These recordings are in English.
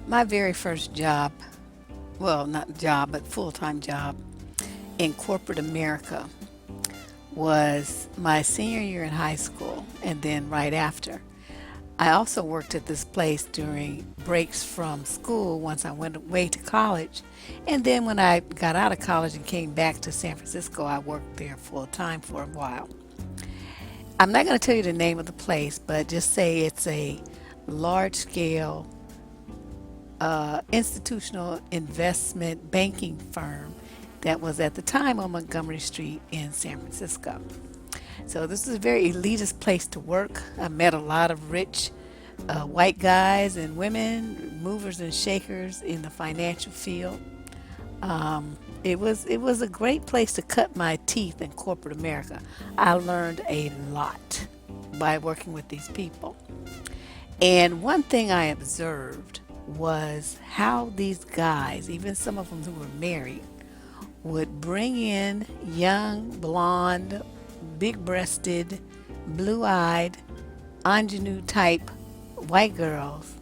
My very first job, well, not job, but full-time job in corporate America was my senior year in high school and then right after. I also worked at this place during breaks from school once I went away to college. And then when I got out of college and came back to San Francisco, I worked there full time for a while. I'm not going to tell you the name of the place, but just say it's a large scale institutional investment banking firm that was at the time on Montgomery Street in San Francisco. So this is a very elitist place to work. I met a lot of rich white guys and women, movers and shakers in the financial field. It was a great place to cut my teeth in corporate America. I learned a lot by working with these people. And one thing I observed was how these guys, even some of them who were married, would bring in young, blonde, big breasted, blue eyed, ingenue type white girls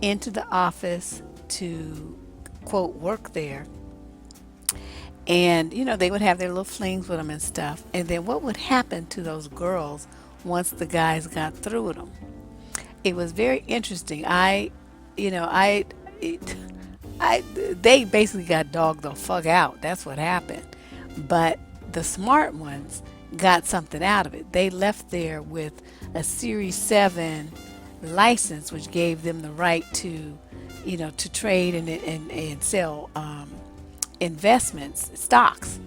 into the office to, quote, work there. And, they would have their little flings with them and stuff. And then what would happen to those girls once the guys got through with them? It was very interesting. You know, it, they basically got dogged the fuck out. That's what happened. But the smart ones got something out of it. They left there with a Series 7 license, which gave them the right to, to trade and sell investments, stocks.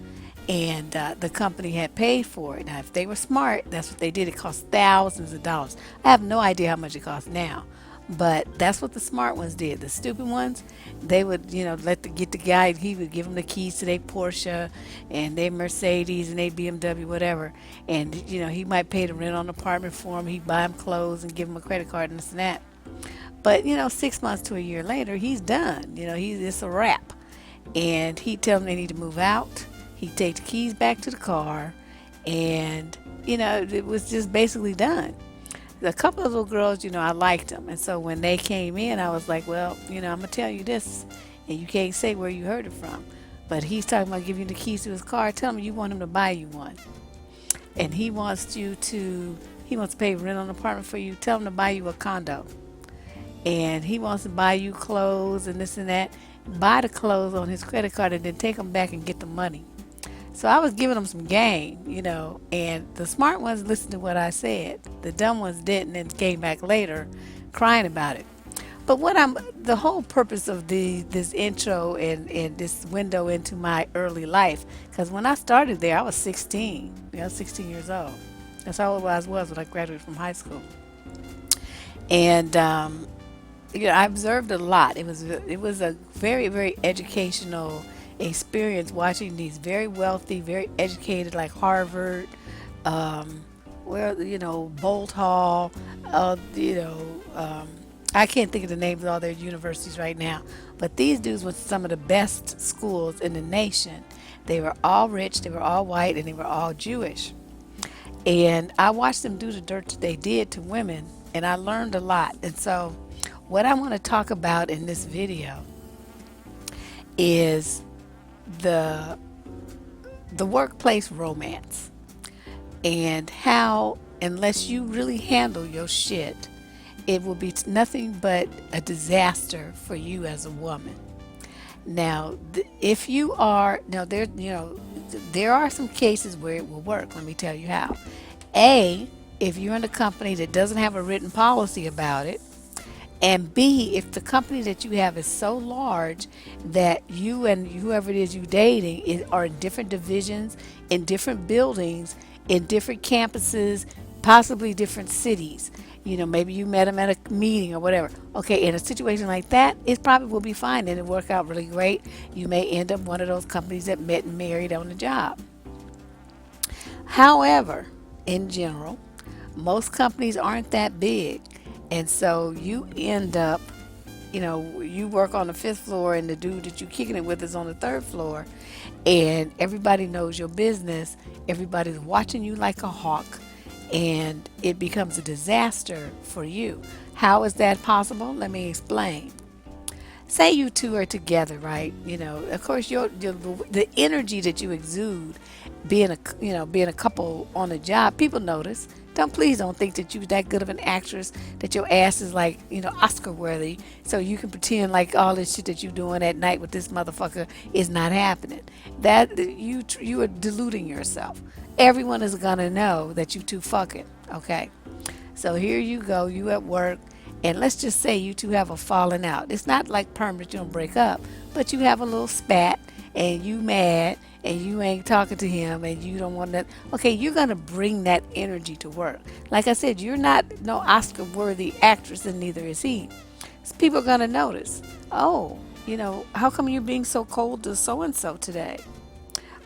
And the company had paid for it. Now, if they were smart, that's what they did. It cost thousands of dollars. I have no idea how much it costs now, but that's what the smart ones did. The stupid ones, they would, get the guy. He would give them the keys to their Porsche and their Mercedes and their BMW, whatever. And he might pay the rent on the apartment for him. He'd buy him clothes and give him a credit card and this and that. But 6 months to a year later, he's done. It's a wrap. And he tell them they need to move out. He'd take the keys back to the car, and it was just basically done. A couple of little girls, I liked them, and so when they came in, I was like, well, I'm gonna tell you this, and you can't say where you heard it from. But he's talking about giving you the keys to his car. Tell him you want him to buy you one, and he wants to pay rent on an apartment for you. Tell him to buy you a condo, and he wants to buy you clothes and this and that. Buy the clothes on his credit card and then take them back and get the money. So I was giving them some game, and the smart ones listened to what I said. The dumb ones didn't and came back later crying about it. But the whole purpose of this intro and this window into my early life, because when I started there, I was 16. I was 16 years old. That's how old I was when I graduated from high school. And I observed a lot. It was a very, very educational experience watching these very wealthy, very educated, like Harvard, Bolt Hall, I can't think of the names of all their universities right now, but these dudes went to some of the best schools in the nation. They were all rich, they were all white, and they were all Jewish. And I watched them do the dirt that they did to women, and I learned a lot. And so, what I want to talk about in this video is the the workplace romance and how unless you really handle your shit, it will be nothing but a disaster for you as a woman. Now, if you are now there are some cases where it will work. Let me tell you how. A, if you're in a company that doesn't have a written policy about it, and B, if the company that you have is so large that you and whoever it is you dating are in different divisions, in different buildings, in different campuses, possibly different cities. Maybe you met them at a meeting or whatever. Okay, in a situation like that, it probably will be fine and it'll work out really great. You may end up one of those companies that met and married on the job. However, in general, most companies aren't that big. And so you end up, you work on the fifth floor and the dude that you're kicking it with is on the third floor. And everybody knows your business. Everybody's watching you like a hawk. And it becomes a disaster for you. How is that possible? Let me explain. say you two are together, right? You know, of course, the energy that you exude, being being a couple on a job, people notice. Don't think that you're that good of an actress that your ass is like Oscar worthy, so you can pretend like all this shit that you're doing at night with this motherfucker is not happening. That you are deluding yourself. Everyone is gonna know that you two fucking okay. So here you go, you at work, and let's just say you two have a falling out. It's not like permanent, you don't break up, but you have a little spat, and you mad, and you ain't talking to him, and you don't want that. Okay, you're gonna bring that energy to work. Like I said, you're not no Oscar-worthy actress, and neither is he. So people are gonna notice. Oh, how come you're being so cold to so and so today?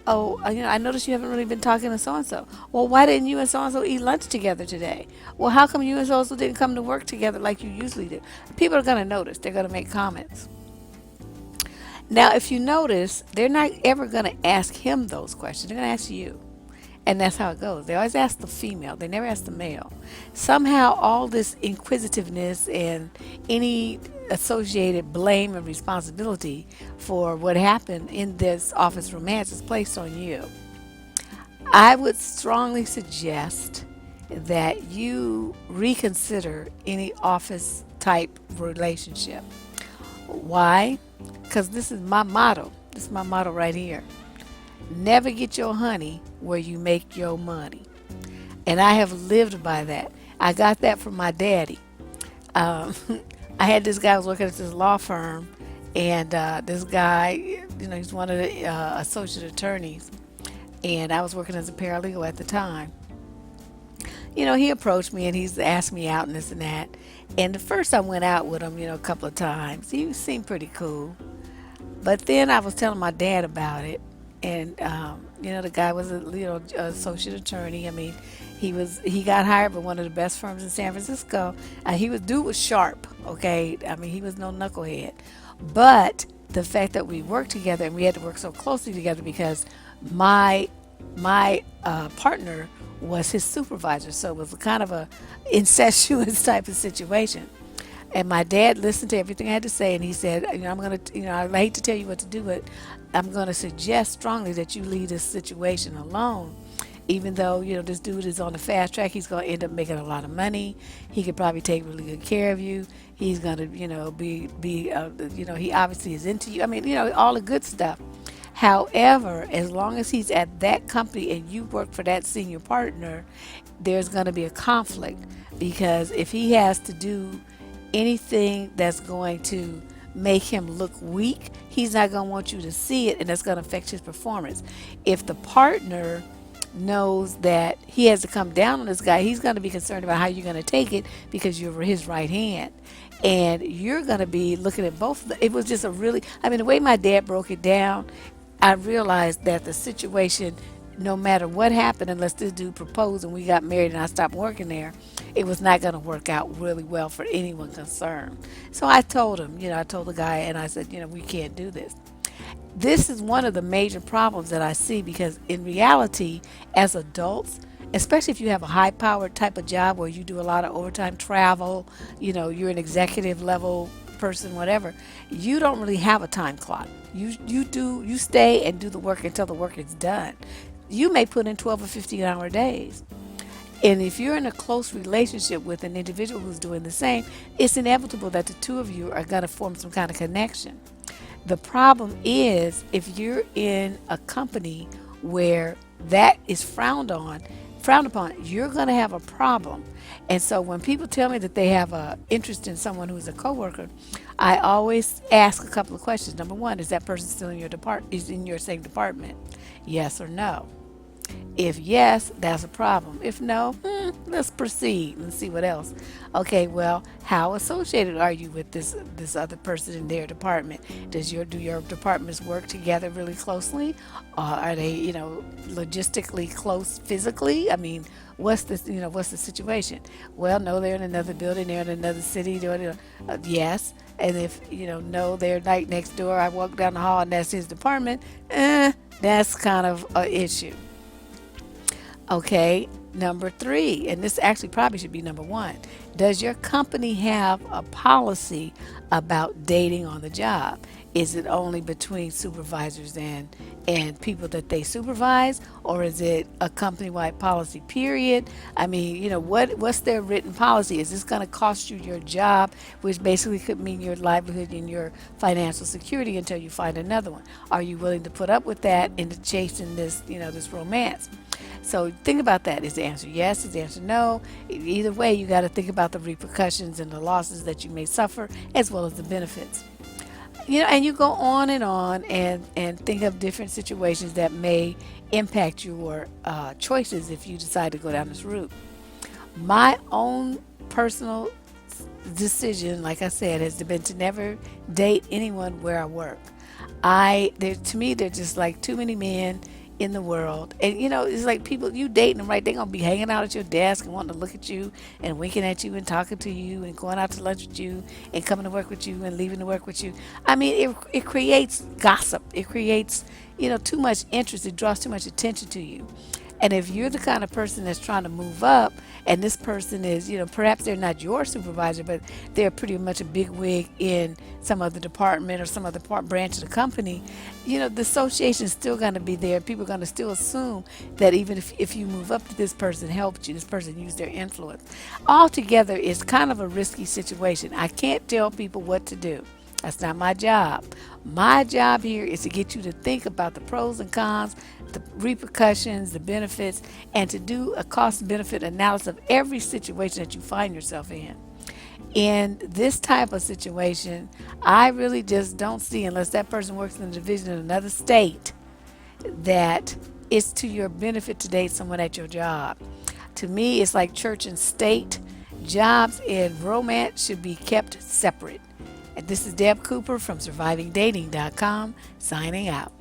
Oh, I noticed you haven't really been talking to so and so. Well, why didn't you and so and so eat lunch together today? Well, how come you and so and so didn't come to work together like you usually do? People are going to notice. They're going to make comments. Now, if you notice, they're not ever going to ask him those questions. They're going to ask you. And that's how it goes. They always ask the female, they never ask the male. Somehow, all this inquisitiveness and any associated blame and responsibility for what happened in this office romance is placed on you. I would strongly suggest that you reconsider any office type relationship. Why? Because this is my motto. This is my motto right here. Never get your honey where you make your money. And I have lived by that. I got that from my daddy. Um, I had this guy who was working at this law firm, and this guy, he's one of the associate attorneys, and I was working as a paralegal at the time. He approached me and he's asked me out and this and that. And the first I went out with him, a couple of times. He seemed pretty cool. But then I was telling my dad about it, and the guy was a associate attorney. I mean, he got hired by one of the best firms in San Francisco. Dude was sharp. Okay, I mean he was no knucklehead, but the fact that we worked together and we had to work so closely together because my partner was his supervisor, so it was kind of a incestuous type of situation. And my dad listened to everything I had to say, and he said, I'm going to, I hate to tell you what to do, but I'm going to suggest strongly that you leave this situation alone. Even though, this dude is on the fast track, he's going to end up making a lot of money. He could probably take really good care of you. He's going to, he obviously is into you. I mean, all the good stuff. However, as long as he's at that company and you work for that senior partner, there's going to be a conflict because if he has to do anything that's going to make him look weak, he's not going to want you to see it, and that's going to affect his performance. If the partner knows that he has to come down on this guy, he's going to be concerned about how you're going to take it because you're his right hand. And you're going to be looking at both. It was just the way my dad broke it down, I realized that the situation, no matter what happened, unless this dude proposed and we got married and I stopped working there, it was not going to work out really well for anyone concerned. So I told him, I told the guy, and I said, we can't do this. This is one of the major problems that I see because in reality, as adults, especially if you have a high powered type of job where you do a lot of overtime travel, you're an executive level person, whatever, you don't really have a time clock. You stay and do the work until the work is done. You may put in 12 or 15-hour days. And if you're in a close relationship with an individual who's doing the same, it's inevitable that the two of you are going to form some kind of connection. The problem is if you're in a company where that is frowned upon, you're going to have a problem. And so when people tell me that they have a interest in someone who's a coworker, I always ask a couple of questions. Number one, is that person still in is in your same department? Yes or no? If yes, that's a problem. If no, let's proceed and see what else. Okay, well, how associated are you with this other person in their department? Do your departments work together really closely? Are they, logistically close physically? I mean, what's the situation? Well, no, they're in another building, they're in another city. Yes. And if, no, they're right next door. I walk down the hall and that's his department. That's kind of an issue. Okay, number three, and this actually probably should be number one. Does your company have a policy about dating on the job? Is it only between supervisors and people that they supervise, or is it a company-wide policy period? I mean, what's their written policy? Is this going to cost you your job, which basically could mean your livelihood and your financial security until you find another one? Are you willing to put up with that and chasing this romance? So think about that. Is the answer yes? Is the answer no? Either way, you got to think about the repercussions and the losses that you may suffer, as well as the benefits. And you go on and think of different situations that may impact your choices if you decide to go down this route. My own personal decision, like I said, has been to never date anyone where I work. To me, they're just like too many men in the world, and it's like people you dating them, right? They're gonna be hanging out at your desk and wanting to look at you and winking at you and talking to you and going out to lunch with you and coming to work with you and leaving to work with you. I mean, it creates gossip. It creates too much interest. It draws too much attention to you. And if you're the kind of person that's trying to move up, and this person is, perhaps they're not your supervisor, but they're pretty much a big wig in some other department or some other branch of the company, the association is still going to be there. People are going to still assume that even if you move up, that this person helped you, this person used their influence. Altogether, it's kind of a risky situation. I can't tell people what to do. That's not my job. My job here is to get you to think about the pros and cons, the repercussions, the benefits, and to do a cost benefit analysis of every situation that you find yourself in. In this type of situation, I really just don't see, unless that person works in a division in another state, that it's to your benefit to date someone at your job. To me, it's like church and state. Jobs and romance should be kept separate. And this is Deb Cooper from survivingdating.com signing out.